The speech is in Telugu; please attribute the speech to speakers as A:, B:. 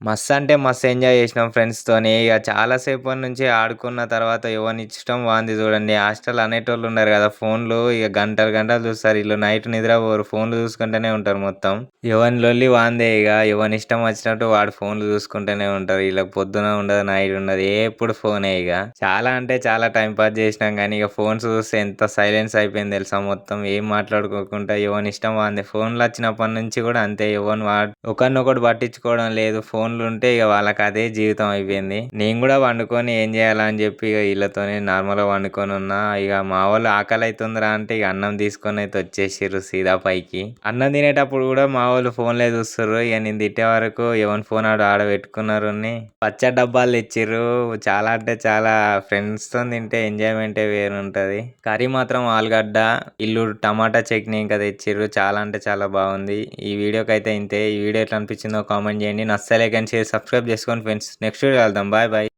A: మస్త్ అంటే మస్త్ ఎంజాయ్ చేసినాం ఫ్రెండ్స్‌తోని. ఇగ చాలా సేపటి నుంచి ఆడుకున్న తర్వాత ఎవనిష్టం వానిది చూడండి. హాస్టల్ అనేటోళ్ళు ఉన్నారు కదా! ఫోన్‌లు ఇగ గంటలు గంటలు చూస్తారు. ఈళ్ళు నైట్ నిద్రపోరు. ఫోన్‌లు చూసుకుంటూనే ఉంటారు మొత్తం. ఎవని లొల్లి వానిదే ఇగ. ఎవనిష్టం వచ్చినట్టు వాడు ఫోన్‌లు చూసుకుంటూనే ఉంటారు. ఈళ్ళకి పొద్దున ఉండదు, నైట్ ఉండదు. ఎప్పుడు ఫోనే ఇగ. చాలా అంటే చాలా టైమ్ పాస్ చేసినాం గానీ, ఇగ ఫోన్స్ చూస్తే ఎంత సైలెన్స్ అయిపోయింది తెలుసా మొత్తం. ఏం మాట్లాడుకోకుండా ఎవనిష్టం వానిదే. ఫోన్‌లొచ్చినప్పటి నుంచి కూడా అంతే. ఒకరినొకడు పట్టించుకోవడం లేదు. ఫోన్లుంటే ఇగ వాళ్ళకదే జీవితం అయిపోయింది. నేను గూడా పండుకొని ఏం జేయాలా అని జెప్పి ఇగ ఈళ్ళతోని నార్మల్‌గా పండుకొనున్నా. ఇగ మా వోళ్ళు ఆకలైతుందిరా అంటే ఇగ అన్నం తీసుకొనైతే వచ్చేసిర్రు సీదా పైకి. అన్నం తినేటప్పుడు గూడా మా వోళ్ళు ఫోన్లే చూస్తుర్రు. ఇగ నేను తిట్టే వరకు ఎవని ఫోన్ ఆడ పెట్టుకున్నారుని పచ్చడి డబ్బాలు తెచ్చిర్రు. చాలా అంటే చాలా ఫ్రెండ్స్‌తోని తింటే ఎంజాయ్‌మెంటే వేరుంటది. కర్రీ మాత్రం ఆలుగడ్డ, టమాటా చట్నీ ఇంకా తెచ్చిర్రు. చాలా అంటే చాలా బాగుంది. ఈ వీడియోకైతే ఇంతే. ఈ వీడియో ఎట్లా అనిపించిందో కామెంట్ చేయండి. నచ్చితే లైక్ అండ్ షేర్, సబ్స్క్రైబ్ చేసుకోండి ఫ్రెండ్స్. నెక్స్ట్ వీడియో కలుద్దాం. Bye bye.